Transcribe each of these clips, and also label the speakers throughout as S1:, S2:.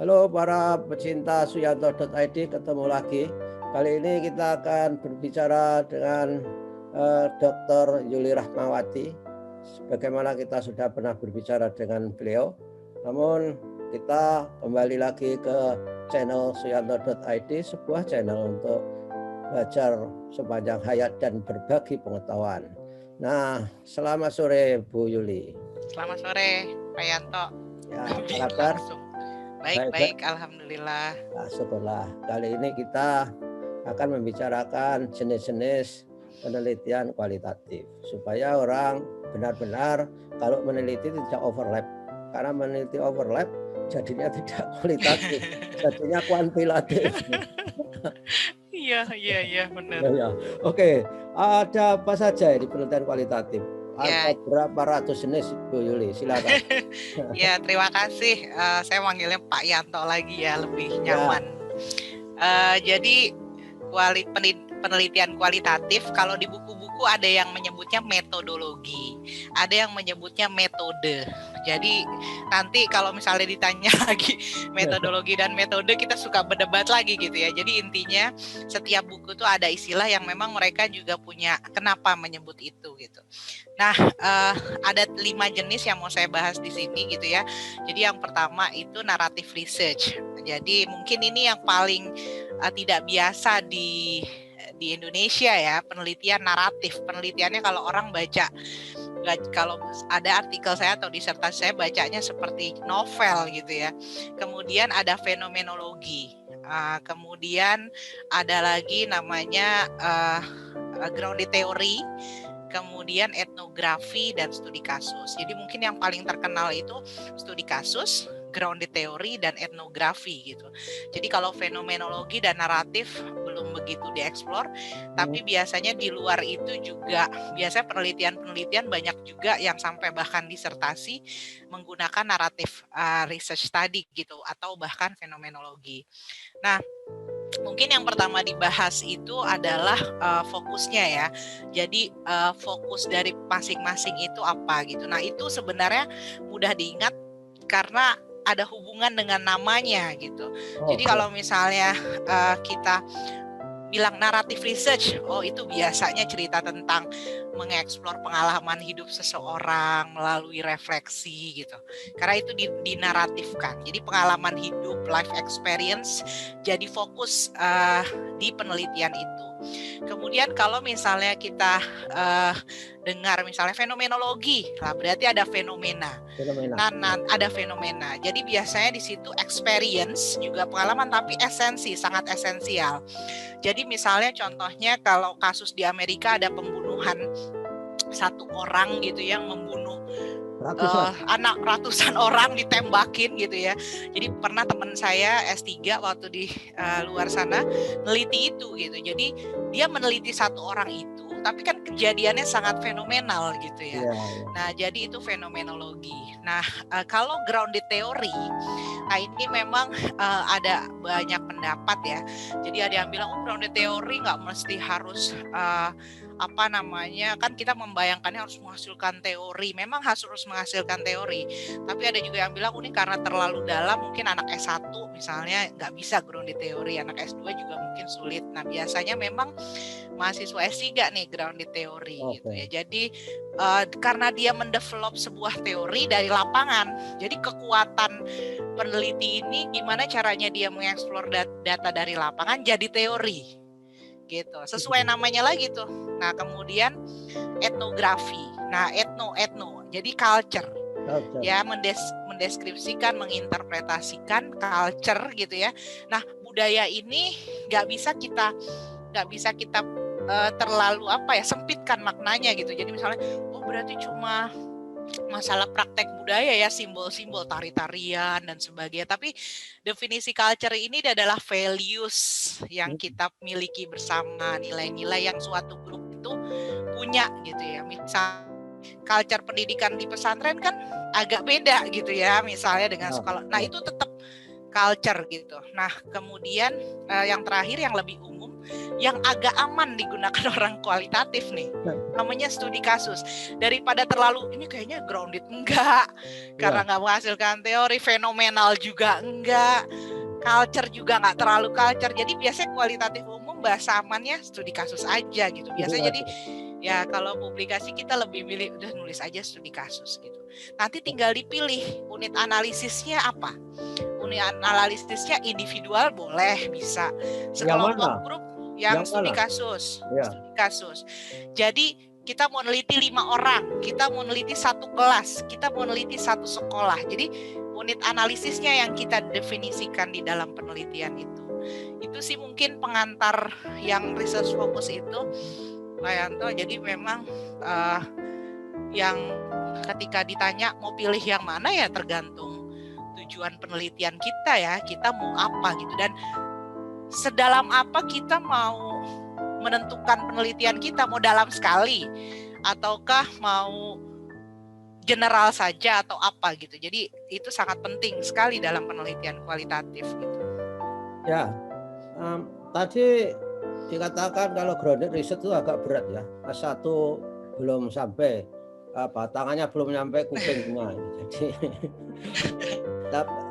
S1: Halo para pecinta Suyanto.id, ketemu lagi. Kali ini kita akan berbicara dengan Dr. Yuli Rahmawati. Sebagaimana kita sudah pernah berbicara dengan beliau, namun kita kembali lagi ke channel Suyanto.id, sebuah channel untuk belajar sepanjang hayat dan berbagi pengetahuan. Nah, selamat sore Bu Yuli.
S2: Selamat sore Pak Yanto.
S1: Ya, apa kabar?
S2: Baik, alhamdulillah.
S1: Nah, syukurlah. Kali ini kita akan membicarakan jenis-jenis penelitian kualitatif supaya orang benar-benar kalau meneliti tidak overlap. Karena meneliti overlap jadinya tidak kualitatif, jadinya kuantitatif.
S2: Iya, benar.
S1: Ya. Oke, ada apa saja di penelitian kualitatif? Ada berapa ratus jenis, Bu Yuli? Silakan.
S2: Ya, terima kasih. Saya manggilnya Pak Yanto lagi ya, lebih nyaman. Jadi penelitian kualitatif, kalau di buku-buku ada yang menyebutnya metodologi, ada yang menyebutnya metode. Jadi nanti kalau misalnya ditanya lagi metodologi dan metode, kita suka berdebat lagi gitu ya. Jadi intinya setiap buku tuh ada istilah yang memang mereka juga punya kenapa menyebut itu gitu. Nah, ada 5 jenis yang mau saya bahas di sini gitu ya. Jadi yang pertama itu narrative research. Jadi mungkin ini yang paling tidak biasa di Indonesia ya, penelitian naratif. Penelitiannya kalau orang baca, kalau ada artikel saya atau disertasi saya bacanya seperti novel gitu ya. Kemudian ada fenomenologi. Kemudian ada lagi namanya grounded theory. Kemudian etnografi dan studi kasus. Jadi mungkin yang paling terkenal itu studi kasus, grounded theory, dan etnografi gitu. Jadi kalau fenomenologi dan naratif belum begitu dieksplor, tapi biasanya di luar itu juga biasanya penelitian banyak juga yang sampai bahkan disertasi menggunakan naratif research study gitu atau bahkan fenomenologi. Nah, mungkin yang pertama dibahas itu adalah fokusnya ya. Jadi fokus dari masing-masing itu apa gitu. Nah, itu sebenarnya mudah diingat karena ada hubungan dengan namanya gitu. Jadi kalau misalnya kita bilang narrative research, itu biasanya cerita tentang mengeksplor pengalaman hidup seseorang melalui refleksi gitu. Karena itu dinaratifkan. Jadi pengalaman hidup, life experience jadi fokus di penelitian itu. Kemudian kalau misalnya kita dengar misalnya fenomenologi, lah berarti ada fenomena. Nah, ada fenomena. Jadi biasanya di situ experience juga pengalaman, tapi esensi, sangat esensial. Jadi misalnya contohnya kalau kasus di Amerika ada pembunuhan satu orang gitu yang membunuh ratusan orang ditembakin gitu ya. Jadi pernah teman saya S3 waktu di luar sana neliti itu gitu. Jadi dia meneliti satu orang itu, tapi kan kejadiannya sangat fenomenal gitu ya. Nah, jadi itu fenomenologi. Nah, kalau grounded theory, nah ini memang ada banyak pendapat ya. Jadi ada yang bilang grounded theory nggak mesti harus kan kita membayangkannya harus menghasilkan teori. Memang harus menghasilkan teori. Tapi ada juga yang bilang ini karena terlalu dalam, mungkin anak S1 misalnya nggak bisa grounded theory, anak S2 juga mungkin sulit. Nah, biasanya memang mahasiswa S3 nih grounded theory gitu ya. Jadi karena dia mendevelop sebuah teori dari lapangan. Jadi kekuatan peneliti ini gimana caranya dia mengeksplor data dari lapangan jadi teori. Gitu. Sesuai namanya lagi tuh. Nah, kemudian etnografi. Nah, etno. Jadi culture. Ya, mendeskripsikan, menginterpretasikan culture gitu ya. Nah, budaya ini nggak bisa kita terlalu sempitkan maknanya gitu. Jadi misalnya berarti cuma masalah praktek budaya ya, simbol-simbol tari-tarian dan sebagainya. Tapi definisi culture ini adalah values yang kita miliki bersama, nilai-nilai yang suatu grup itu punya gitu ya. Misal culture pendidikan di pesantren kan agak beda gitu ya, misalnya dengan sekolah. Nah, itu tetap culture gitu. Nah, kemudian yang terakhir yang lebih umum yang agak aman digunakan orang kualitatif nih. Namanya studi kasus. Daripada terlalu ini kayaknya grounded enggak, karena nggak menghasilkan teori, fenomenal juga enggak, culture juga nggak terlalu culture. Jadi biasanya kualitatif umum bahasa amannya studi kasus aja gitu. Biasanya jadi ya kalau publikasi kita lebih milih udah nulis aja studi kasus gitu. Nanti tinggal dipilih unit analisisnya apa. Unit analisisnya individual boleh, bisa. Sekelompok grup yang studi kasus. Studi kasus. Jadi kita mau neliti 5 orang, kita mau neliti 1 kelas, kita mau neliti 1 sekolah. Jadi unit analisisnya yang kita definisikan di dalam penelitian itu. Itu sih mungkin pengantar yang research fokus itu, Pak Yanto. Jadi memang yang ketika ditanya mau pilih yang mana ya tergantung tujuan penelitian kita ya, kita mau apa gitu, dan sedalam apa kita mau menentukan penelitian kita, mau dalam sekali ataukah mau general saja atau apa gitu. Jadi itu sangat penting sekali dalam penelitian kualitatif gitu.
S1: Ya, tadi dikatakan kalau grounded research itu agak berat ya. S1 belum sampai tangannya belum nyampe kupingnya. Jadi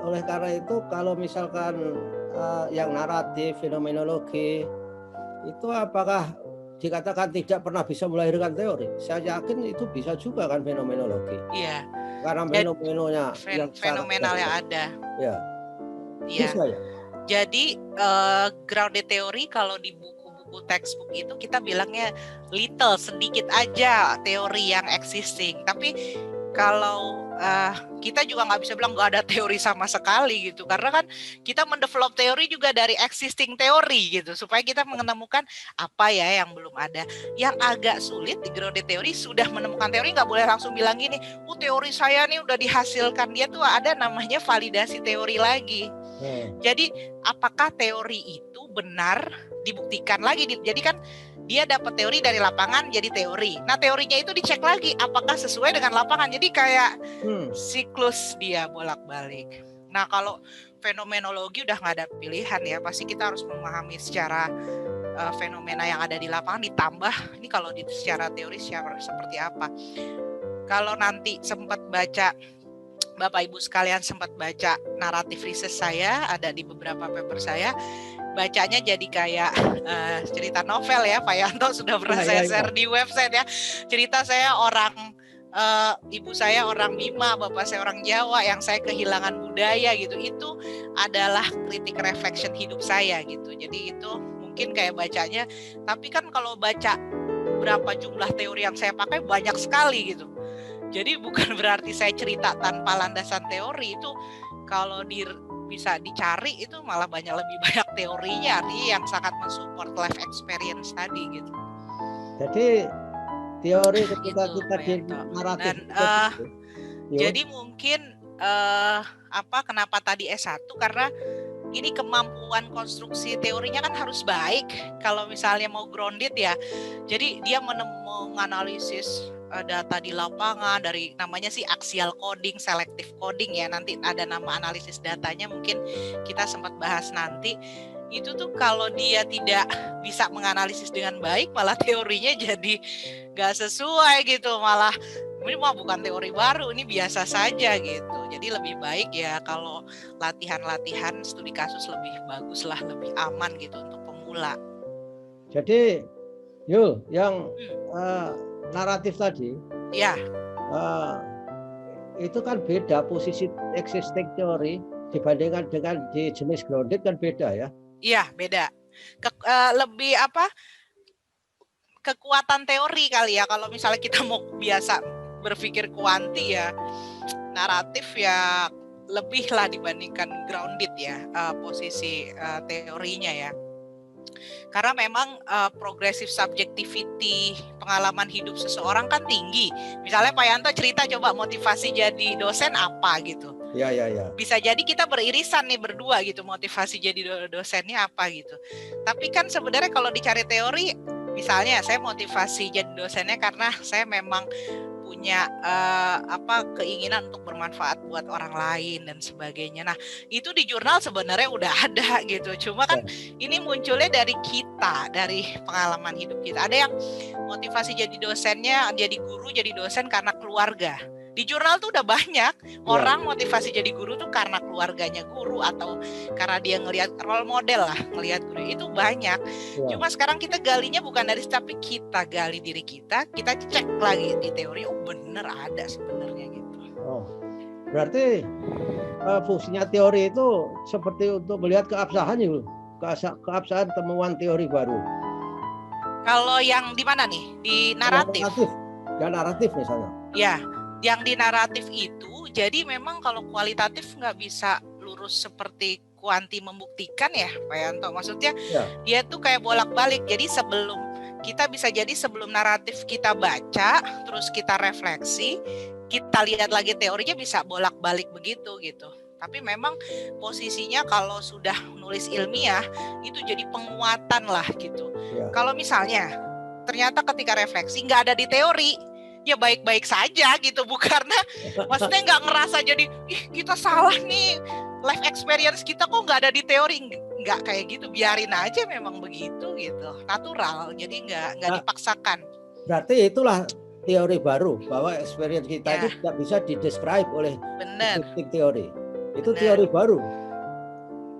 S1: oleh karena itu kalau misalkan yang naratif, fenomenologi itu apakah dikatakan tidak pernah bisa melahirkan teori? Saya yakin itu bisa juga kan fenomenologi.
S2: Iya.
S1: Karena fenomenonya
S2: yang fenomenal yang ada.
S1: Ya.
S2: Iya.
S1: Bisa ya.
S2: Jadi grounded teori kalau di buku textbook itu kita bilangnya little, sedikit aja teori yang existing. Tapi kalau kita juga nggak bisa bilang nggak ada teori sama sekali gitu, karena kan kita mendevelop teori juga dari existing teori gitu, supaya kita menemukan apa ya yang belum ada. Yang agak sulit di grounded teori, sudah menemukan teori nggak boleh langsung bilang gini, teori saya nih udah dihasilkan. Dia tuh ada namanya validasi teori lagi. Jadi apakah teori itu benar dibuktikan lagi? Jadi kan dia dapat teori dari lapangan jadi teori. Nah teorinya itu dicek lagi apakah sesuai dengan lapangan. Jadi kayak siklus dia bolak-balik. Nah kalau fenomenologi udah nggak ada pilihan ya. Pasti kita harus memahami secara fenomena yang ada di lapangan, ditambah ini kalau secara teori seperti apa. Kalau nanti sempat baca, Bapak Ibu sekalian sempat baca naratif riset saya, ada di beberapa paper saya, bacanya jadi kayak cerita novel ya, Pak Yanto sudah pernah saya share di website ya. Cerita saya ibu saya orang Bima, bapak saya orang Jawa, yang saya kehilangan budaya gitu. Itu adalah kritik reflection hidup saya gitu. Jadi itu mungkin kayak bacanya, tapi kan kalau baca berapa jumlah teori yang saya pakai banyak sekali gitu. Jadi bukan berarti saya cerita tanpa landasan teori. Itu kalau bisa dicari itu malah lebih banyak teorinya nih yang sangat mensupport life experience tadi gitu.
S1: Jadi teori ketika
S2: gitu,
S1: kita di naratif
S2: jadi mungkin kenapa tadi S1, karena ini kemampuan konstruksi teorinya kan harus baik kalau misalnya mau grounded ya. Jadi dia menganalisis data di lapangan dari namanya sih axial coding, selective coding ya. Nanti ada nama analisis datanya, mungkin kita sempat bahas nanti. Itu tuh kalau dia tidak bisa menganalisis dengan baik, malah teorinya jadi gak sesuai gitu. Malah ini mah bukan teori baru, ini biasa saja gitu. Jadi lebih baik ya kalau latihan-latihan studi kasus lebih bagus lah, lebih aman gitu untuk pemula.
S1: Jadi Yul, yang naratif tadi,
S2: ya,
S1: itu kan beda posisi existing teori dibandingkan dengan di jenis grounded kan beda ya?
S2: Iya beda. Lebih kekuatan teori kali ya. Kalau misalnya kita mau biasa berpikir kuanti ya, naratif ya lebih lah dibandingkan grounded ya, posisi teorinya ya. Karena memang progressive subjectivity, pengalaman hidup seseorang kan tinggi. Misalnya Pak Yanto cerita coba motivasi jadi dosen apa gitu.
S1: Ya.
S2: Bisa jadi kita beririsan nih berdua gitu, motivasi jadi dosennya apa gitu. Tapi kan sebenarnya kalau dicari teori, misalnya saya motivasi jadi dosennya karena saya memang punya keinginan untuk bermanfaat buat orang lain dan sebagainya. Nah, itu di jurnal sebenarnya udah ada gitu. Cuma kan ini munculnya dari kita, dari pengalaman hidup kita. Ada yang motivasi jadi dosennya, jadi guru, jadi dosen karena keluarga. Di jurnal tuh udah banyak orang motivasi jadi guru tuh karena keluarganya guru atau karena dia ngelihat role model lah, ngelihat guru itu banyak. Cuma sekarang kita galinya bukan dari tapi kita gali diri kita cek lagi di teori, oh bener ada sebenarnya gitu.
S1: Oh, berarti fungsinya teori itu seperti untuk melihat keabsahan itu, keabsahan temuan teori baru.
S2: Kalau yang di mana nih? Di naratif.
S1: Ya naratif misalnya.
S2: Ya. Yang di naratif itu, jadi memang kalau kualitatif nggak bisa lurus seperti kuanti membuktikan ya Pak Yanto. Maksudnya dia tuh kayak bolak-balik. Jadi sebelum naratif kita baca, terus kita refleksi, kita lihat lagi teorinya bisa bolak-balik begitu gitu. Tapi memang posisinya kalau sudah nulis ilmiah itu jadi penguatan lah gitu. Kalau misalnya ternyata ketika refleksi nggak ada di teori, ya baik-baik saja gitu, karena maksudnya nggak ngerasa jadi kita salah nih, life experience kita kok nggak ada di teori, nggak kayak gitu, biarin aja memang begitu gitu, natural, jadi nggak dipaksakan.
S1: Berarti itulah teori baru, bahwa experience kita itu tidak bisa didescribe oleh teori. Itu teori baru.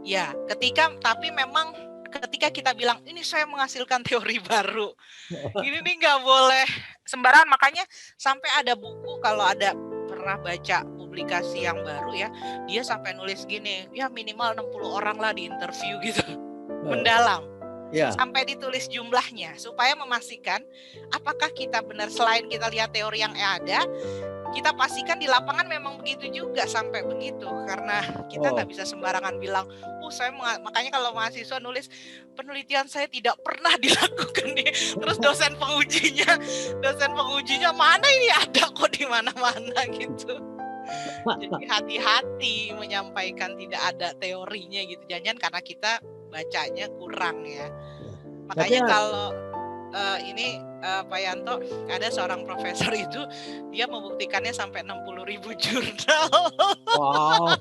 S2: Ya, tapi memang ketika kita bilang ini saya menghasilkan teori baru, ini nih nggak boleh sembarangan. Makanya sampai ada buku, kalau ada pernah baca publikasi yang baru ya, dia sampai nulis gini, ya minimal 60 orang lah di interview gitu, mendalam. Sampai ditulis jumlahnya supaya memastikan apakah kita benar, selain kita lihat teori yang ada, kita pastikan di lapangan memang begitu juga sampai begitu, karena kita nggak bisa sembarangan bilang, makanya kalau mahasiswa nulis penelitian saya tidak pernah dilakukan nih, terus dosen pengujinya mana ini ada kok di mana-mana gitu. Jadi hati-hati menyampaikan tidak ada teorinya gitu, jangan karena kita bacanya kurang ya. Makanya kalau Pak Yanto, ada seorang profesor itu dia membuktikannya sampai 60.000 jurnal. Wow.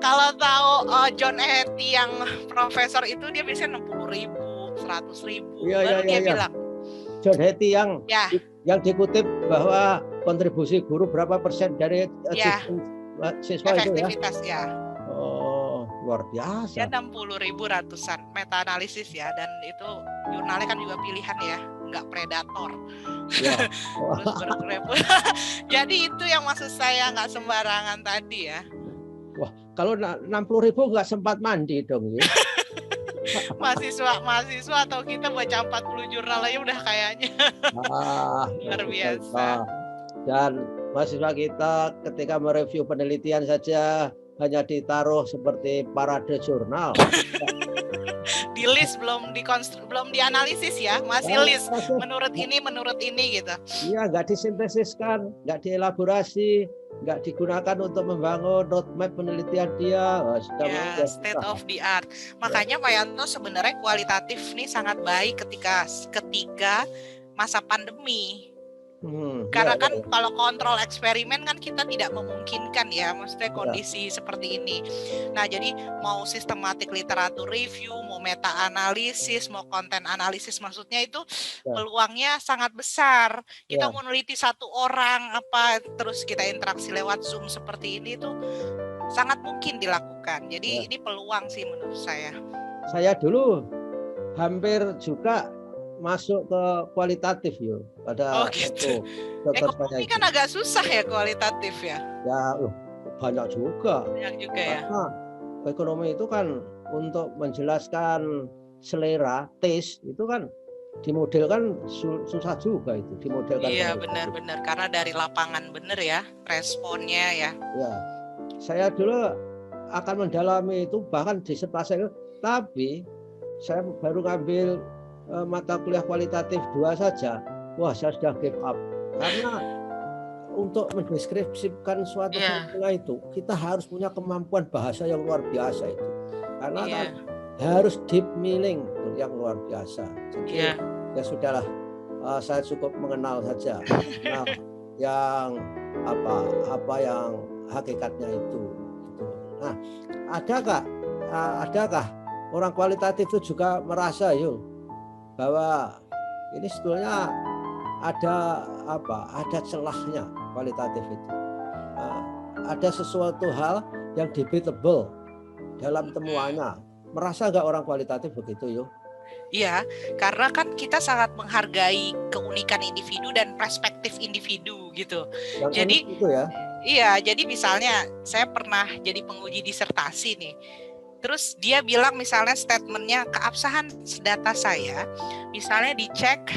S2: Kalau tahu John Hattie yang profesor itu, dia biasanya 60.000, 100.000. Baru dia bilang.
S1: John Hattie yang dikutip bahwa kontribusi guru berapa persen dari siswa
S2: efektivitas itu ya.
S1: Luar biasa.
S2: Ya 60.000 ratusan meta-analisis ya, dan itu jurnalnya kan juga pilihan ya, nggak predator. Terus jadi itu yang maksud saya, nggak sembarangan tadi ya.
S1: Wah, kalau 60.000 nggak sempat mandi dong ya.
S2: mahasiswa atau kita baca 40 jurnal aja udah kayaknya luar biasa.
S1: Dan mahasiswa kita ketika mereview penelitian saja hanya ditaruh seperti parade jurnal.
S2: Di list, belum dianalisis ya, masih list menurut ini gitu.
S1: Iya, nggak disintesiskan, nggak dielaborasi, nggak digunakan untuk membangun roadmap penelitian dia.
S2: State of the art. Makanya Pak Yanto, sebenarnya kualitatif nih sangat baik ketika masa pandemi. Karena kan kalau kontrol eksperimen kan kita tidak memungkinkan ya, maksudnya kondisi seperti ini. Nah, jadi mau systematic literature review, mau meta analisis, mau konten analisis, maksudnya itu peluangnya sangat besar. Kita mau neliti satu orang terus kita interaksi lewat Zoom seperti ini tuh sangat mungkin dilakukan. Jadi ini peluang sih menurut saya.
S1: Saya dulu hampir juga masuk ke kualitatif pada
S2: gitu. Ekonomi kan agak susah ya kualitatif ya.
S1: Ya banyak juga.
S2: Banyak juga ya.
S1: Karena ekonomi itu kan untuk menjelaskan selera, taste itu kan dimodelkan susah juga itu dimodelkan.
S2: Iya benar-benar, karena dari lapangan benar ya responnya ya.
S1: Ya, saya dulu akan mendalami itu bahkan disertasi, tapi saya baru ngambil mata kuliah kualitatif 2 saja, saya sudah give up. Karena untuk mendeskripsikan suatu fenomena itu kita harus punya kemampuan bahasa yang luar biasa itu. Karena kan harus deep meaning yang luar biasa. Jadi ya sudahlah, saya cukup mengenal saja, mengenal yang apa yang hakikatnya itu. Gitu. Nah, adakah orang kualitatif itu juga merasa bahwa ini sebetulnya ada celahnya kualitatif itu. Ada sesuatu hal yang debatable dalam temuannya. Merasa nggak orang kualitatif begitu
S2: Iya, karena kan kita sangat menghargai keunikan individu dan perspektif individu gitu.
S1: Yang
S2: Jadi
S1: unik itu ya.
S2: iya, jadi misalnya saya pernah jadi penguji disertasi nih. Terus dia bilang misalnya statementnya keabsahan data saya misalnya dicek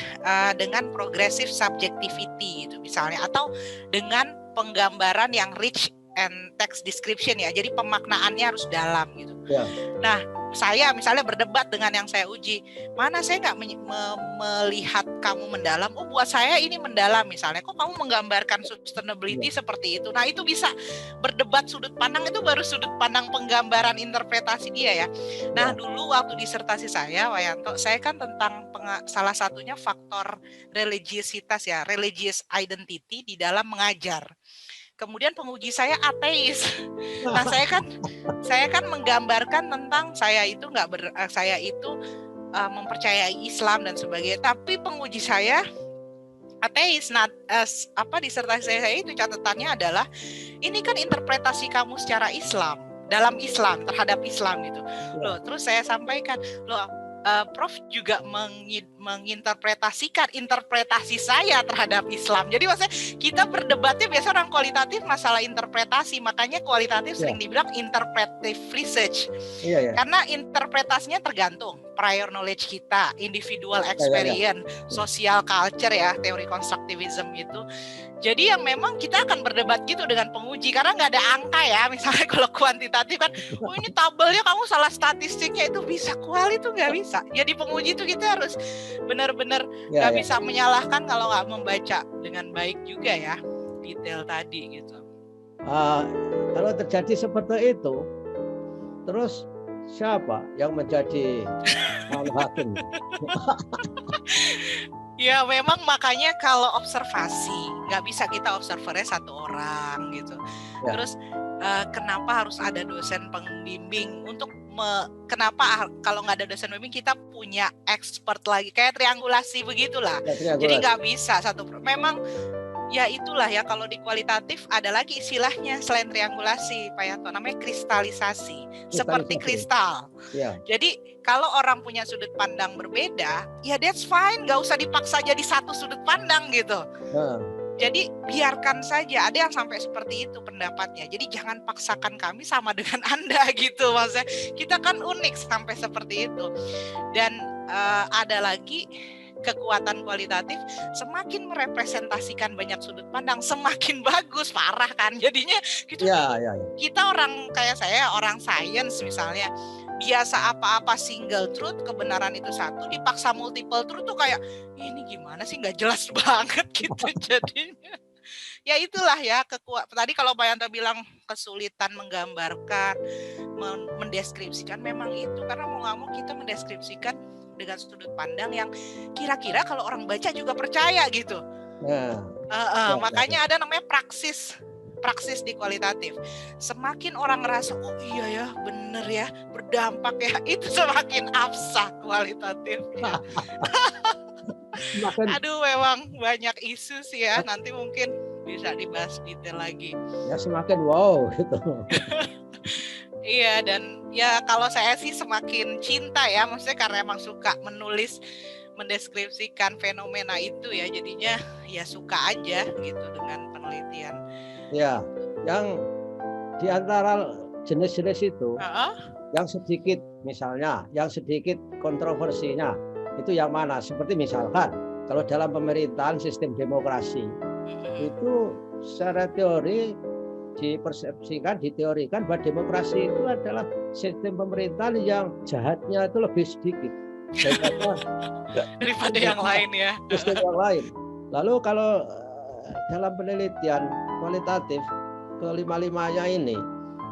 S2: dengan progressive subjectivity gitu misalnya, atau dengan penggambaran yang rich and text description ya, jadi pemaknaannya harus dalam gitu.
S1: Ya.
S2: Nah, saya misalnya berdebat dengan yang saya uji, mana saya nggak melihat kamu mendalam. Oh, buat saya ini mendalam misalnya. Kok kamu menggambarkan sustainability seperti itu? Nah, itu bisa berdebat sudut pandang, itu baru sudut pandang penggambaran interpretasi dia ya. Nah, dulu waktu disertasi saya, Wayanto, saya kan tentang salah satunya faktor religiositas ya, religious identity di dalam mengajar. Kemudian penguji saya ateis. Nah, saya kan menggambarkan tentang saya itu mempercayai Islam dan sebagainya. Tapi penguji saya ateis. Nah, disertasi saya itu catatannya adalah ini kan interpretasi kamu secara Islam, dalam Islam, terhadap Islam gitu. Loh, terus saya sampaikan, Prof juga menginterpretasikan interpretasi saya terhadap Islam. Jadi maksudnya kita berdebatnya biasa orang kualitatif masalah interpretasi, makanya kualitatif sering dibilang interpretive research. Karena interpretasinya tergantung prior knowledge kita, individual experience, social culture ya, teori konstruktivism itu. Jadi yang memang kita akan berdebat gitu dengan penguji karena nggak ada angka ya. Misalnya kalau kuantitatif kan, oh ini tabelnya kamu salah statistiknya, itu bisa, kuali itu nggak bisa. Jadi penguji itu kita harus benar-benar nggak bisa menyalahkan kalau nggak membaca dengan baik juga ya detail tadi gitu.
S1: Kalau terjadi seperti itu, terus siapa yang menjadi hakim?
S2: Ya memang makanya kalau observasi nggak bisa kita observernya satu orang gitu. Terus kenapa harus ada dosen pembimbing untuk kenapa kalau nggak ada dosen pembimbing kita punya expert lagi kayak triangulasi begitulah. Jadi nggak bisa memang ya itulah ya, kalau di kualitatif ada lagi istilahnya selain triangulasi Pak Yanto, namanya kristalisasi. Seperti kristal. Jadi kalau orang punya sudut pandang berbeda, ya that's fine, nggak usah dipaksa jadi satu sudut pandang gitu. Jadi biarkan saja, ada yang sampai seperti itu pendapatnya. Jadi jangan paksakan kami sama dengan Anda gitu. Maksudnya kita kan unik sampai seperti itu. Dan ada lagi kekuatan kualitatif, semakin merepresentasikan banyak sudut pandang semakin bagus, parah kan jadinya gitu. Kita orang kayak saya, orang sains misalnya, biasa apa-apa single truth, kebenaran itu satu, dipaksa multiple truth tuh kayak ini gimana sih, nggak jelas banget gitu jadinya. Ya itulah ya tadi kalau Pak Yanto bilang kesulitan menggambarkan, mendeskripsikan, memang itu karena mau nggak mau kita mendeskripsikan dengan sudut pandang yang kira-kira kalau orang baca juga percaya gitu. Makanya ada namanya praksis di kualitatif. Semakin orang ngerasa oh iya ya, bener ya, berdampak ya, itu semakin absah kualitatif. Aduh, memang banyak isu sih ya. Nanti mungkin bisa dibahas detail lagi.
S1: Ya semakin wow gitu.
S2: Iya, dan ya kalau saya sih semakin cinta ya, maksudnya karena emang suka menulis, mendeskripsikan fenomena itu ya, jadinya ya suka aja gitu dengan penelitian.
S1: Ya, yang di antara jenis-jenis itu, yang sedikit misalnya, yang sedikit kontroversinya, itu yang mana? Seperti misalkan, kalau dalam pemerintahan sistem demokrasi, itu secara teori diteorikan bahwa demokrasi itu adalah sistem pemerintahan yang jahatnya itu lebih sedikit
S2: daripada yang lain ya.
S1: Sistem yang lain. Lalu kalau dalam penelitian kualitatif kelima-limanya ini,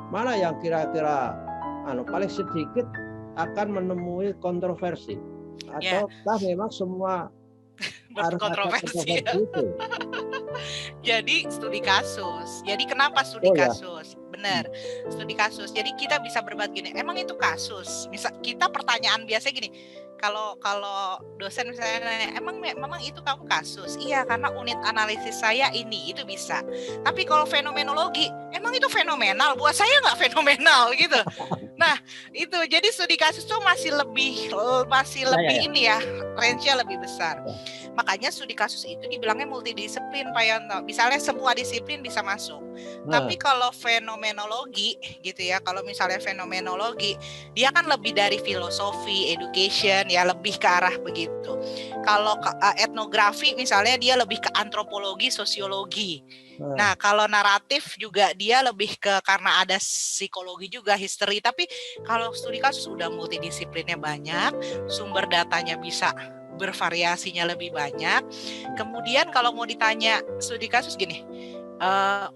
S1: mana yang kira-kira paling sedikit akan menemui kontroversi? Ataukah memang semua harus ada
S2: Berkontroversi ya.
S1: kontroversi itu.
S2: Jadi studi kasus. Jadi kenapa studi
S1: Oh ya.
S2: kasus? Benar, studi kasus. Jadi kita bisa berdebat gini, emang itu kasus? Misal kita pertanyaan biasanya gini, kalau kalau dosen misalnya nanya, memang itu kamu kasus? Iya, karena unit analisis saya ini, itu bisa. Tapi kalau fenomenologi, emang itu fenomenal? Buat saya nggak fenomenal gitu. Nah, itu jadi studi kasus tuh masih lebih ini ya, range-nya lebih besar. Makanya studi kasus itu dibilangnya multidisiplin, Pak Yanto. Misalnya semua disiplin bisa masuk. Tapi kalau fenomenologi gitu ya, kalau misalnya fenomenologi, dia kan lebih dari filosofi, education ya, lebih ke arah begitu. Kalau etnografi misalnya dia lebih ke antropologi, sosiologi. Nah, kalau naratif juga dia lebih ke karena ada psikologi juga, history. Tapi kalau studi kasus udah multidisiplinnya banyak, sumber datanya bisa bervariasinya lebih banyak. Kemudian kalau mau ditanya studi kasus gini,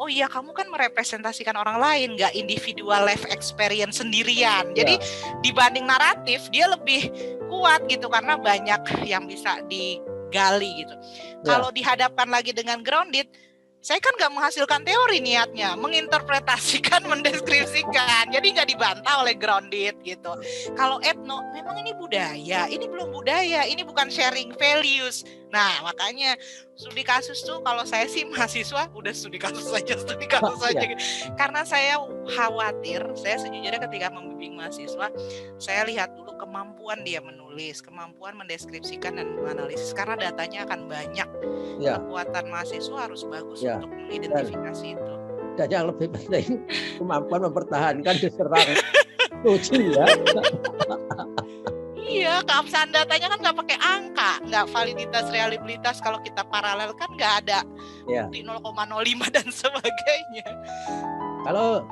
S2: oh iya kamu kan merepresentasikan orang lain, nggak individual life experience sendirian. Jadi dibanding naratif dia lebih kuat gitu karena banyak yang bisa digali gitu. Kalau dihadapkan lagi dengan grounded, saya kan nggak menghasilkan teori niatnya, menginterpretasikan, mendeskripsikan, jadi nggak dibantah oleh grounded gitu. Kalau etno, memang ini budaya, ini belum budaya, ini bukan sharing values. Nah makanya studi kasus tuh kalau saya sih mahasiswa udah studi kasus saja, karena saya khawatir, saya sejujurnya ketika membimbing mahasiswa, saya lihat dulu kemampuan dia menulis, kemampuan mendeskripsikan dan menganalisis, karena datanya akan banyak. Kekuatan mahasiswa harus bagus untuk mengidentifikasi itu.
S1: Dan yang lebih penting kemampuan mempertahankan diserang uji ya.
S2: Iya, keabsahan datanya kan nggak pakai angka, nggak validitas, reliabilitas. Kalau kita paralel kan nggak ada bukti 0,05 dan sebagainya.
S1: Kalau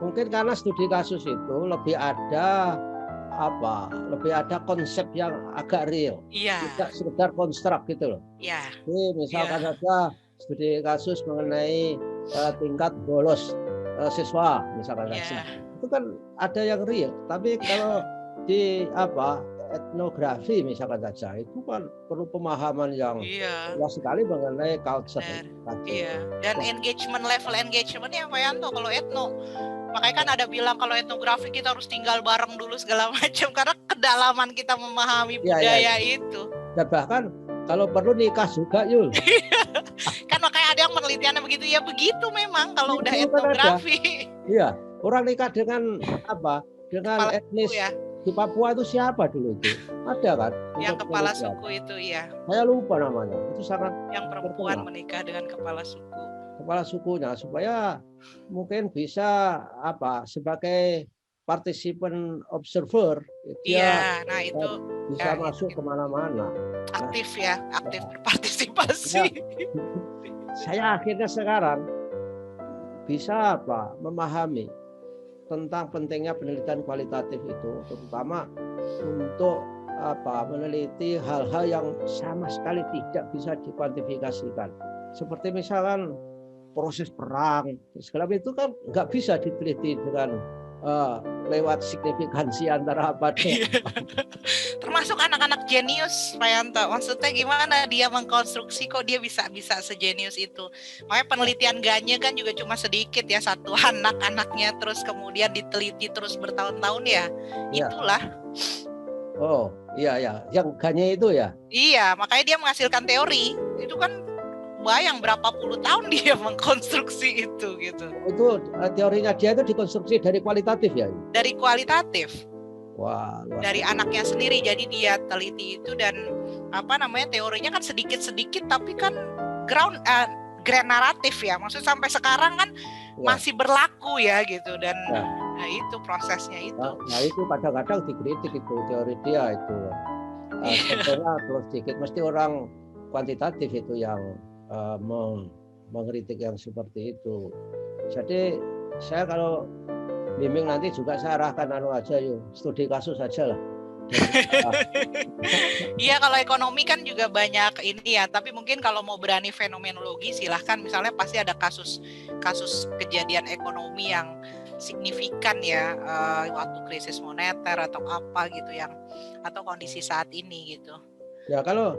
S1: mungkin karena studi kasus itu lebih ada lebih ada konsep yang agak real, tidak sekedar konstruk gitu loh. Jadi misalkan saja studi kasus mengenai tingkat bolos siswa misalkan saja, itu kan ada yang real. Tapi kalau di etnografi misalkan saja, itu kan perlu pemahaman yang luas sekali mengenai culture.
S2: Dan level engagementnya Pak Yanto kalau etno. Makanya kan ada bilang kalau etnografi kita harus tinggal bareng dulu segala macam karena kedalaman kita memahami budaya itu.
S1: Dan bahkan kalau perlu nikah juga Yul.
S2: Kan makanya ada yang penelitiannya begitu ya, begitu memang kalau udah etnografi.
S1: Iya, orang nikah dengan dengan etnis di Papua itu siapa dulu itu? Ada kan?
S2: Yang kepala suku itu ya.
S1: Saya lupa namanya. Itu sangat
S2: yang perempuan menikah dengan kepala suku.
S1: Kepala sukunya supaya mungkin bisa sebagai partisipan observer dia
S2: itu
S1: bisa masuk kemana-mana.
S2: Aktif berpartisipasi.
S1: Saya akhirnya sekarang bisa memahami tentang pentingnya penelitian kualitatif itu, terutama untuk meneliti hal-hal yang sama sekali tidak bisa dikuantifikasikan. Seperti misalkan proses perang, segala itu kan nggak bisa diteliti dengan lewat signifikansi antara apa.
S2: Termasuk anak-anak jenius, Pak Yanto. Maksudnya gimana dia mengkonstruksi kok dia bisa sejenius itu. Makanya penelitian Ganye kan juga cuma sedikit ya, satu anak-anaknya terus kemudian diteliti terus bertahun-tahun ya. Itulah.
S1: Oh, iya, yang Ganye itu ya.
S2: Iya, makanya dia menghasilkan teori. Itu kan bayang berapa puluh tahun dia mengkonstruksi itu gitu.
S1: Itu teorinya dia itu dikonstruksi dari kualitatif ya? Dari
S2: kualitatif.
S1: Wah,
S2: dari anaknya sendiri. Jadi dia teliti itu dan teorinya kan sedikit-sedikit tapi kan grand naratif ya. Maksudnya sampai sekarang kan masih berlaku ya gitu dan nah itu prosesnya itu.
S1: Nah itu kadang-kadang dikritik itu teori dia itu. Sebetulnya terus sedikit mesti orang kuantitatif itu yang mengkritik yang seperti itu. Jadi saya kalau bimbing nanti juga saya arahkan aja studi kasus saja lah.
S2: Iya, kalau ekonomi kan juga banyak ini ya, tapi mungkin kalau mau berani fenomenologi silahkan, misalnya pasti ada kasus kejadian ekonomi yang signifikan ya, waktu krisis moneter atau apa gitu atau kondisi saat ini gitu.
S1: Ya kalau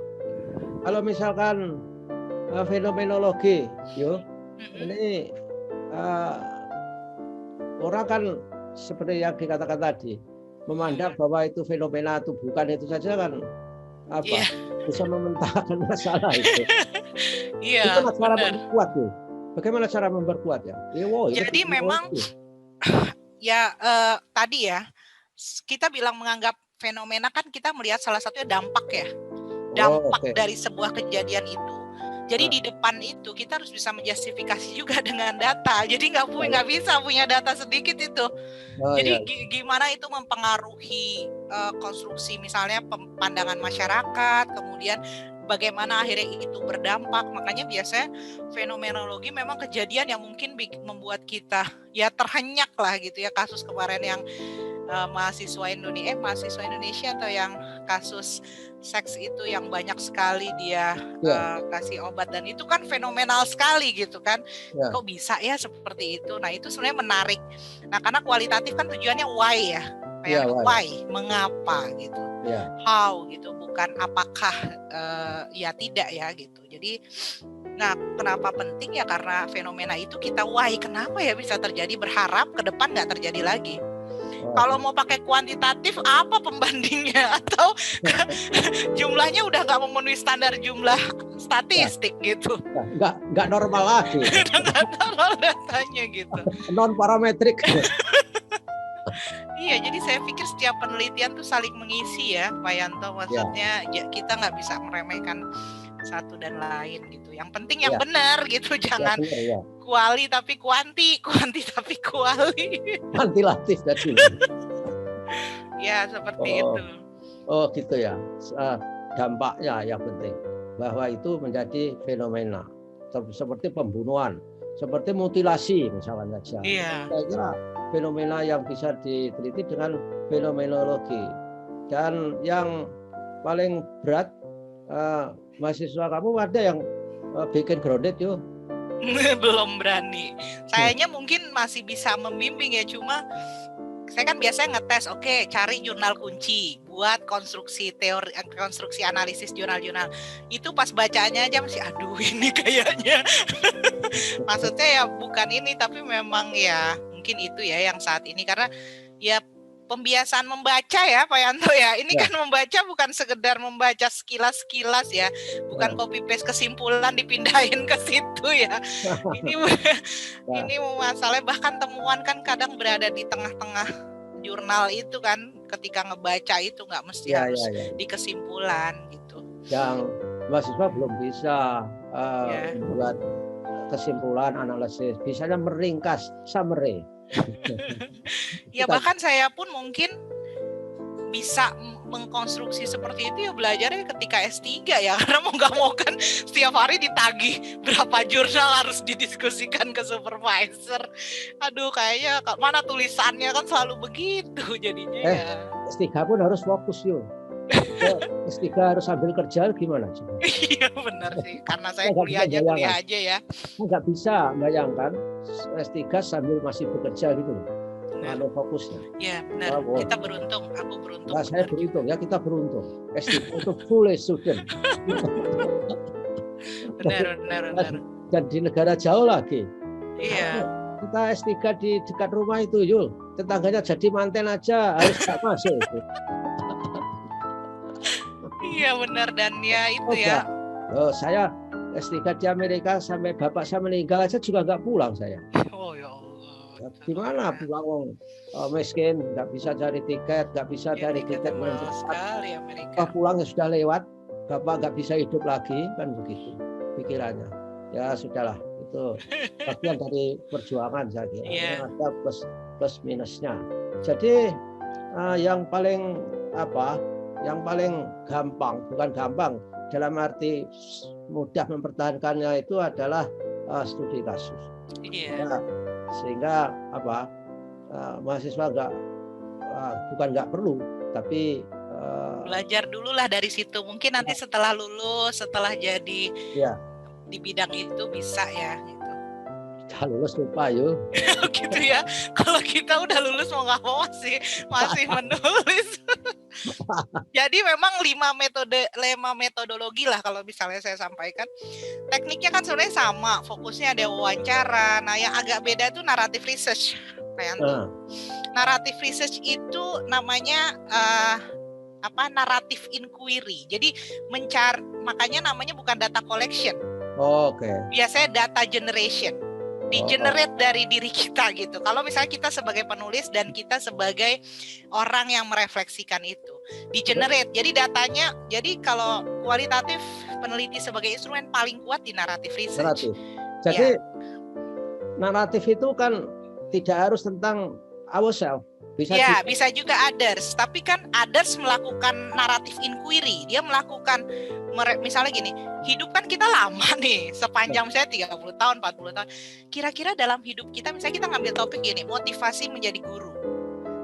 S1: kalau misalkan fenomenologi, yo, ini orang kan seperti yang dikatakan tadi, memandang bahwa itu fenomena itu bukan itu saja kan apa bisa mementahkan masalah itu.
S2: Iya,
S1: Itu cara
S2: benar.
S1: memperkuat tuh. Bagaimana cara memperkuat ya?
S2: Jadi memang ya tadi ya kita bilang menganggap fenomena kan kita melihat salah satunya dampak ya, dampak dari sebuah kejadian itu. Jadi di depan itu kita harus bisa menjustifikasi juga dengan data. Jadi nggak bisa punya data sedikit itu. Jadi gimana itu mempengaruhi konstruksi misalnya pandangan masyarakat, kemudian bagaimana akhirnya itu berdampak. Makanya biasanya fenomenologi memang kejadian yang mungkin membuat kita ya terhenyak lah gitu ya, kasus kemarin yang mahasiswa Indonesia atau yang kasus seks itu yang banyak sekali dia kasih obat, dan itu kan fenomenal sekali gitu kan. Kok bisa ya seperti itu? Nah itu sebenarnya menarik. Nah karena kualitatif kan tujuannya why ya, why, mengapa gitu, how gitu, bukan apakah ya tidak ya gitu. Jadi nah kenapa penting ya, karena fenomena itu kita why, kenapa ya bisa terjadi, berharap ke depan nggak terjadi lagi. Kalau mau pakai kuantitatif apa pembandingnya, atau jumlahnya udah nggak memenuhi standar jumlah statistik gitu.
S1: Nggak normal lagi.
S2: Nggak normal datanya gitu.
S1: Non parametrik.
S2: Iya, jadi saya pikir setiap penelitian tuh saling mengisi ya, Pak Yanto. Maksudnya kita nggak bisa meremehkan satu dan lain gitu. Yang penting yang benar gitu, jangan kuali tapi kuanti tapi kuali. Kuantitatif
S1: tadi.
S2: Ya seperti itu.
S1: Oh gitu ya. Dampaknya yang penting bahwa itu menjadi fenomena seperti pembunuhan, seperti mutilasi misalnya saja. Saya kira fenomena yang bisa diteliti dengan fenomenologi. Dan yang paling berat, mahasiswa kamu ada yang bikin grounded yuk?
S2: Belum berani. Sayanya mungkin masih bisa membimbing ya, cuma saya kan biasanya ngetes, cari jurnal kunci buat konstruksi teori, konstruksi analisis jurnal-jurnal. Itu pas bacaannya aja masih aduh ini kayaknya. Maksudnya ya bukan ini, tapi memang ya mungkin itu ya yang saat ini, karena ya pembiasaan membaca ya Pak Yanto ya. Ini kan membaca bukan sekedar membaca sekilas-sekilas ya, bukan copy paste kesimpulan dipindahin ke situ ya. Ini masalahnya, bahkan temuan kan kadang berada di tengah-tengah jurnal itu kan, ketika ngebaca itu nggak mesti harus di kesimpulan gitu.
S1: Yang mahasiswa belum bisa membuat kesimpulan analisis, bisanya meringkas, summary.
S2: Ya bahkan saya pun mungkin bisa mengkonstruksi seperti itu ya belajarnya ketika S3 ya, karena mau nggak mau kan setiap hari ditagih berapa jurnal harus didiskusikan ke supervisor. Aduh kayaknya mana tulisannya kan selalu begitu jadinya ya.
S1: S3 pun harus fokus yuk. S3 harus sambil kerja gimana sih?
S2: Iya benar sih, karena saya kuliah aja ya.
S1: Nggak bisa bayangkan S3 sambil masih bekerja gitu loh. Ada fokusnya.
S2: Ya benar. Kita beruntung, aku beruntung.
S1: Nah, saya beruntung ya, kita beruntung. S3 itu full student.
S2: Benar.
S1: Dan di negara jauh lagi.
S2: Iya.
S1: Kita S3 di dekat rumah itu, Yul. Tetangganya jadi manten aja harus nggak masuk.
S2: Iya benar, dan ya itu ya.
S1: Saya S3 di Amerika sampai bapak saya meninggal aja juga nggak pulang saya.
S2: Oh ya Allah.
S1: Gimana pulang miskin, nggak bisa cari tiket, nggak bisa cari tiket
S2: sekali Amerika.
S1: Pulangnya sudah lewat, bapak nggak bisa hidup lagi, kan begitu pikirannya. Ya sudahlah, itu bagian dari perjuangan saya kira. Ada plus minusnya. Jadi yang paling yang paling gampang, bukan gampang dalam arti mudah mempertahankannya itu adalah studi kasus. Sehingga mahasiswa bukan nggak perlu, tapi
S2: belajar dulu lah dari situ. Mungkin nanti setelah lulus, setelah jadi di bidang itu bisa ya gitu.
S1: Udah lulus lupa yuk.
S2: Gitu ya. Kalau kita udah lulus mau nggak mau masih menulis. Jadi memang 5 metodologi lah kalau misalnya saya sampaikan. Tekniknya kan sebenarnya sama, fokusnya ada wawancara. Nah, yang agak beda itu narrative research. Narrative research itu namanya narrative inquiry. Jadi makanya namanya bukan data collection.
S1: Oke.
S2: Biasanya data generation. Di-generate dari diri kita gitu. Kalau misalnya kita sebagai penulis dan kita sebagai orang yang merefleksikan itu, di-generate. Jadi datanya, jadi kalau kualitatif peneliti sebagai instrumen paling kuat di narrative research.
S1: Jadi naratif itu kan tidak harus tentang ourselves.
S2: Bisa juga others. Tapi kan others melakukan narrative inquiry. Dia melakukan, misalnya gini, hidup kan kita lama nih, sepanjang misalnya 30 tahun, 40 tahun. Kira-kira dalam hidup kita, misalnya kita ngambil topik gini, motivasi menjadi guru.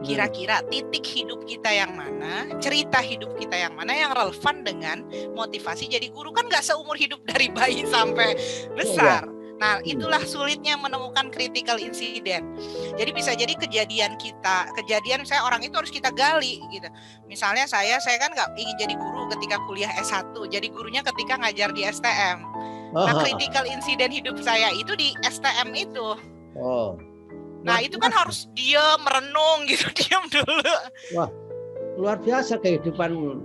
S2: Kira-kira titik hidup kita yang mana, cerita hidup kita yang mana yang relevan dengan motivasi jadi guru. Kan gak seumur hidup dari bayi sampai besar. Nah, itulah sulitnya menemukan critical incident. Jadi bisa jadi kejadian misalnya orang itu harus kita gali gitu. Misalnya saya kan nggak ingin jadi guru ketika kuliah S1, jadi gurunya ketika ngajar di STM. Nah, critical incident hidup saya itu di STM itu. Nah, itu kan harus diam, merenung gitu, diam dulu.
S1: Wah, luar biasa kehidupan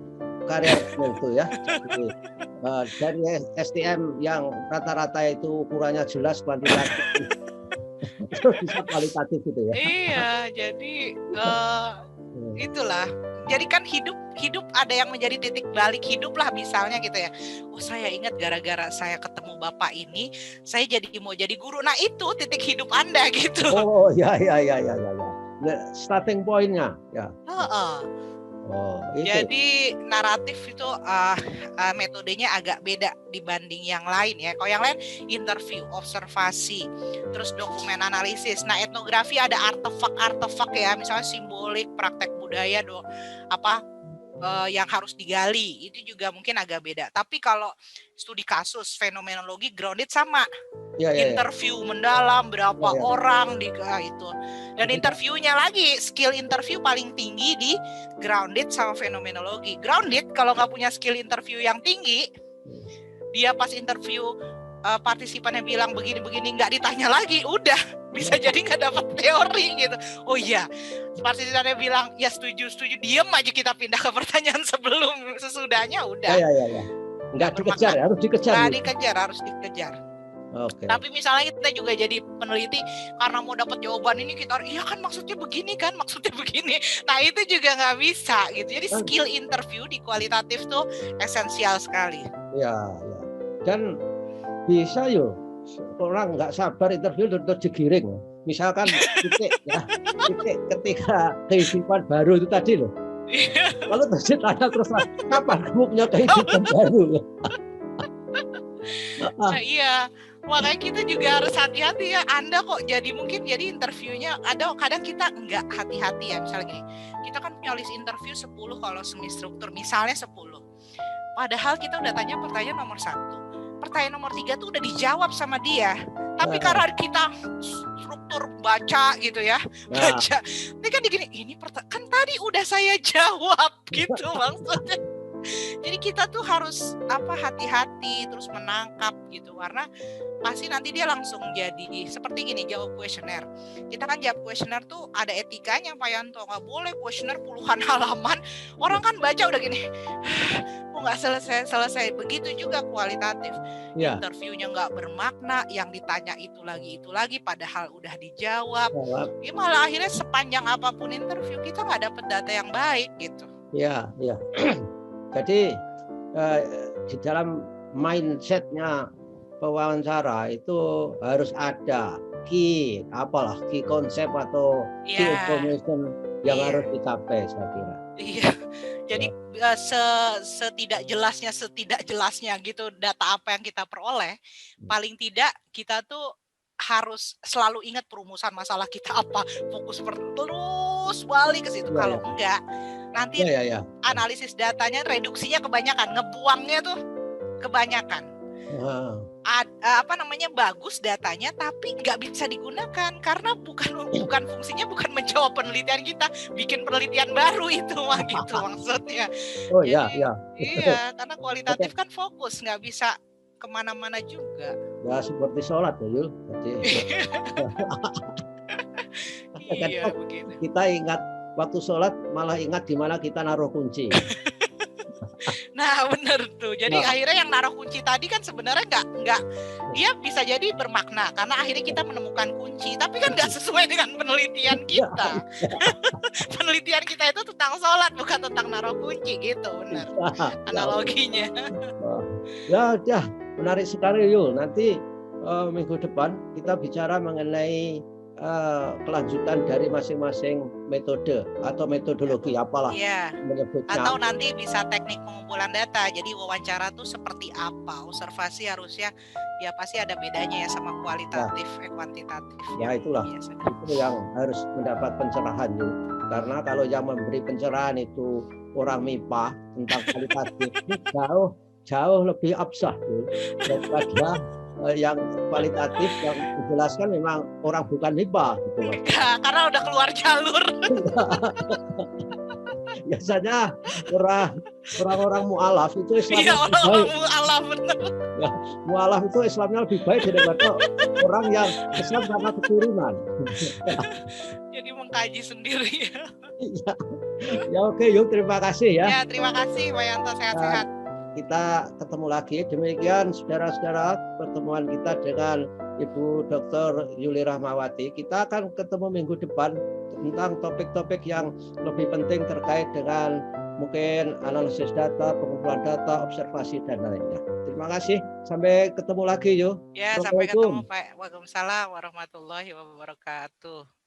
S1: karir itu ya. Jadi, dari STM yang rata-rata itu ukurannya jelas kuantitatif bisa kualitatif gitu ya.
S2: Iya, jadi itulah. Jadi kan hidup ada yang menjadi titik balik hidup lah misalnya gitu ya. Oh, saya ingat gara-gara saya ketemu Bapak ini, saya mau jadi guru. Nah, itu titik hidup Anda gitu.
S1: Oh, ya. Starting point-nya ya.
S2: Jadi naratif itu metodenya agak beda dibanding yang lain ya. Kalau yang lain interview, observasi, terus dokumen analisis. Nah, etnografi ada artefak ya, misalnya simbolik, praktek budaya, yang harus digali. Itu juga mungkin agak beda. Tapi kalau studi kasus, fenomenologi, grounded sama. Interview mendalam berapa orang itu. Dan interviewnya lagi, skill interview paling tinggi di grounded sama fenomenologi. Grounded kalau nggak punya skill interview yang tinggi, dia pas interview partisipannya bilang begini-begini nggak ditanya lagi, udah bisa jadi nggak dapat teori gitu. Oh iya, partisipannya bilang ya setuju, diam aja, kita pindah ke pertanyaan sesudahnya udah.
S1: Nggak dikejar, harus dikejar.
S2: Harus dikejar. Tapi misalnya kita juga jadi peneliti karena mau dapat jawaban ini, kita iya kan maksudnya begini. Nah, itu juga nggak bisa gitu. Jadi skill interview di kualitatif tuh esensial sekali.
S1: Ya. Dan bisa orang nggak sabar interview terus digiring. Misalkan titik ketika kehidupan baru itu tadi loh. Lalu tanya terus kapan kamu punya kehidupan baru?
S2: Nah, iya. Makanya kita juga harus hati-hati ya. Anda kok mungkin jadi interviewnya kadang kita nggak hati-hati ya. Misalnya gini, kita kan punya list interview 10 kalau semi struktur, misalnya 10. Padahal kita udah tanya pertanyaan nomor 1. Pertanyaan nomor 3 tuh udah dijawab sama dia. Tapi karena kita struktur baca gitu ya. Baca. Ini kan ini kan tadi udah saya jawab gitu maksudnya. Jadi kita tuh harus hati-hati terus menangkap gitu, karena pasti nanti dia langsung jadi seperti gini, jawab kuesioner. Kita kan jawab kuesioner tuh ada etikanya Pak Yanto, nggak boleh kuesioner puluhan halaman, orang kan baca udah gini, nggak selesai. Begitu juga kualitatif, interviewnya nggak bermakna, yang ditanya itu lagi padahal udah dijawab. Ya, malah akhirnya sepanjang apapun interview kita nggak dapet data yang baik gitu.
S1: Iya. Jadi di dalam mindsetnya pewawancara itu harus ada key konsep atau key information yang harus dicapai, saya kira.
S2: Iya. Jadi setidak jelasnya gitu data apa yang kita peroleh, paling tidak kita tuh harus selalu ingat perumusan masalah kita apa, fokus terus balik ke situ. Kalau enggak, nanti analisis datanya reduksinya kebanyakan, ngebuangnya tuh kebanyakan.
S1: Ah,
S2: apa namanya, bagus datanya tapi nggak bisa digunakan karena bukan fungsinya bukan menjawab penelitian kita, bikin penelitian baru itu mah gitu maksudnya.
S1: oh ya,
S2: Jadi
S1: ya.
S2: iya, karena
S1: Oke,
S2: kualitatif kan fokus, nggak bisa kemana-mana juga.
S1: ya seperti sholat ya Yul. Jadi
S2: Iya
S1: kadang
S2: begitu.
S1: kita ingat waktu sholat malah ingat di mana kita naruh kunci.
S2: Nah bener tuh. Jadi
S1: Nah,
S2: akhirnya yang naruh kunci tadi kan sebenarnya nggak dia bisa jadi bermakna karena akhirnya kita menemukan kunci, tapi kan nggak sesuai dengan penelitian
S1: ya,
S2: kita. Penelitian kita itu tentang sholat bukan tentang naruh kunci gitu, bener
S1: ya, oke.
S2: analoginya.
S1: Wah, ya, menarik sekali yuk. Nanti minggu depan kita bicara mengenai kelanjutan dari masing-masing metode atau metodologi apalah
S2: Iya.
S1: menyebutnya.
S2: Atau nanti bisa teknik pengumpulan data. Jadi wawancara tuh seperti apa? Observasi harusnya ya pasti ada bedanya ya sama
S1: Ya,
S2: kualitatif, kuantitatif
S1: ya
S2: yang
S1: itulah
S2: biasa.
S1: itu yang harus mendapat pencerahan yuk. Karena kalau yang memberi pencerahan itu orang MIPA tentang kualitatif itu jauh lebih absah yuk, daripada yang kualitatif yang dijelaskan memang orang bukan MIPA gitu loh.
S2: Karena udah keluar jalur.
S1: Biasanya orang-orang mualaf itu
S2: Iya,
S1: Islamnya lebih baik.
S2: orang-orang mualaf bener.
S1: Ya, mualaf itu Islamnya lebih baik daripada orang yang Islam karena keturunan.
S2: Jadi mengkaji sendiri.
S1: Ya, ya oke yuk terima kasih ya.
S2: Ya, terima kasih Pak Yanto,
S1: Dan
S2: sehat-sehat.
S1: kita ketemu lagi. Demikian saudara-saudara pertemuan kita dengan Ibu Dr. Yuli Rahmawati. Kita akan ketemu minggu depan tentang topik-topik yang lebih penting terkait dengan mungkin analisis data, pengumpulan data, observasi dan lainnya. Terima kasih. Sampai ketemu lagi yuk.
S2: Ya, sampai ketemu
S1: Assalamualaikum.
S2: Pak. Waalaikumsalam warahmatullahi wabarakatuh.